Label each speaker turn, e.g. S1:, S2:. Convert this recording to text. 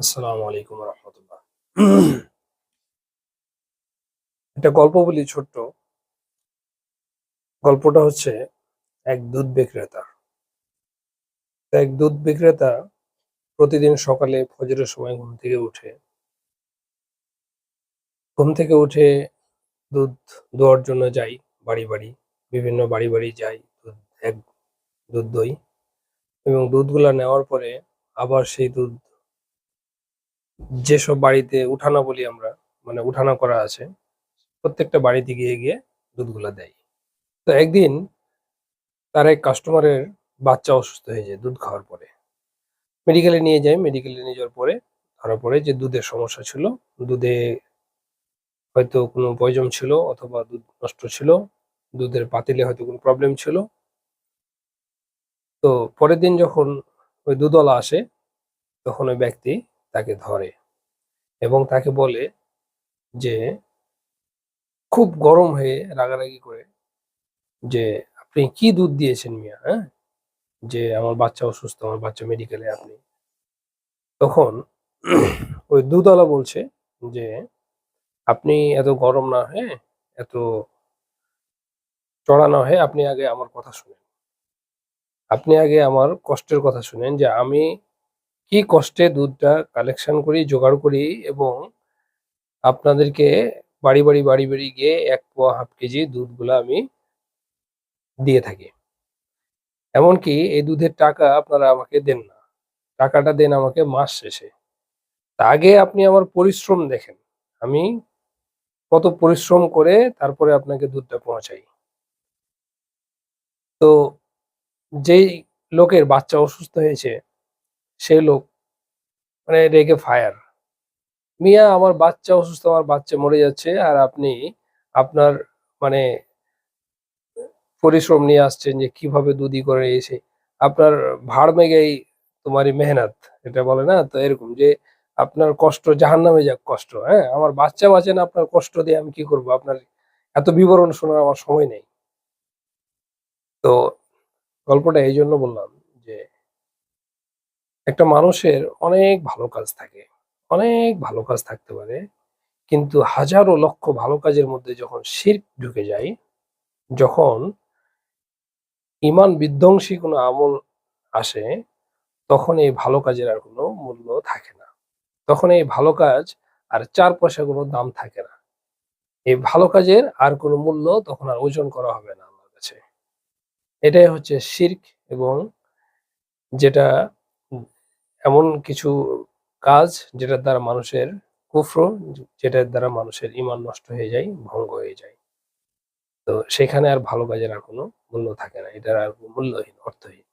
S1: আসসালামু আলাইকুম রহমতুল্লাহ। একটা গল্প বলি ছোট্ট। গল্পটা হচ্ছে এক দুধ বিক্রেতা। এক দুধ বিক্রেতা প্রতিদিন সকালে ফজরের সময় ঘুম থেকে উঠে দুধ দোয়ার জন্য যাই। বাড়ি বাড়ি বিভিন্ন বাড়ি বাড়ি যাই, এক দুধ দই এবং দুধগুলা নেওয়ার পরে আবার সেই দুধ যেসব বাড়িতে উঠানা বলি আমরা, মানে উঠানা করা আছে, প্রত্যেকটা বাড়িতে গিয়ে গিয়ে দুধগুলা দেয়। তো একদিন তার এক কাস্টমারের বাচ্চা অসুস্থ হয়ে যায় দুধ খাওয়ার পরে। মেডিকেলে নিয়ে যাই। মেডিকেলে নিয়ে যাওয়ার পরে ধরা পড়ে যে দুধের সমস্যা ছিল। দুধে হয়তো কোনো পয়জন ছিল অথবা দুধ নষ্ট ছিল। দুধের পাতিলে হয়তো কোনো প্রবলেম ছিল। তো পরের দিন যখন ওই দুধওয়ালা আসে, তখন ওই ব্যক্তি তাকে ধরে এবং তাকে বলে যে, খুব গরম হয়ে রাগারাগি করে, যে আপনি কি দুধ দিয়েছেন মিয়া, হ্যাঁ? যে আমার বাচ্চা অসুস্থ, আমার বাচ্চা মেডিকেলে আপনি। তখন ওই দুধওয়ালা বলছে যে, আপনি এত গরম না হয়ে, এত চড়া না হয়ে আপনি আগে আমার কথা শুনেন। আপনি আগে আমার কষ্টের কথা শুনেন, যে আমি কি কষ্টে দুধটা কালেকশন করি, জোগাড় করি এবং আপনাদেরকে বাড়ি বাড়ি গিয়ে ১ পোয়া ১/২ কেজি দুধগুলা আমি দিয়ে থাকি। এমনকি এই দুধের টাকা আপনারা আমাকে দেন না। টাকাটা দেন আমাকে মাস শেষে। তা আগে আপনি আমার পরিশ্রম দেখেন। আমি কত পরিশ্রম করে তারপরে আপনাকে দুধটা পৌঁছাই। তো যেই লোকের বাচ্চা অসুস্থ হয়েছে, সেই লোক মানে রেগে ফায়ার। মিয়া আমার বাচ্চা অসুস্থ, আমার বাচ্চা মরে যাচ্ছে আর আপনি আপনার মানে পরিশ্রম নিয়ে আসছেন যে কিভাবে দুধ করে এসে আপনার ভাড় মে গেই তোমারি মেহনত, এটা বলে না? তো এরকম যে আপনার কষ্ট জাহান্নামে যাক কষ্ট, হ্যাঁ? আমার বাচ্চা বাঁচে না, আপনার কষ্ট দিয়ে আমি কি করব? আপনার এত বিবরণ শোনার আমার সময় নেই। তো গল্পটা এইজন্য বললাম যে একটা মানুষের অনেক ভালো কাজ থাকে। অনেক ভালো কাজ থাকতে পারে। কিন্তু হাজারো লক্ষ ভালো কাজের মধ্যে যখন শিরক ঢুকে যায়, যখন ঈমান বিধ্বংসী কোনো আমল আসে, তখন এই ভালো কাজের আর কোনো মূল্য থাকে না। তখন এই ভালো কাজ আর ৪ পয়সা কোনো দাম থাকে না। এই ভালো কাজের আর কোনো মূল্য তখন আর ওজন করা হবে না আল্লাহর কাছে। এটাই হচ্ছে শিরক, এবং যেটা এমন কিছু কাজ যেটার দ্বারা মানুষের কুফর, যেটার দ্বারা মানুষের ঈমান নষ্ট হয়ে যায়, ভঙ্গ হয়ে যায়। তো সেখানে আর ভালো কাজের আর কোনো মূল্য থাকে না। এটার আর মূল্যহীন, অর্থহীন।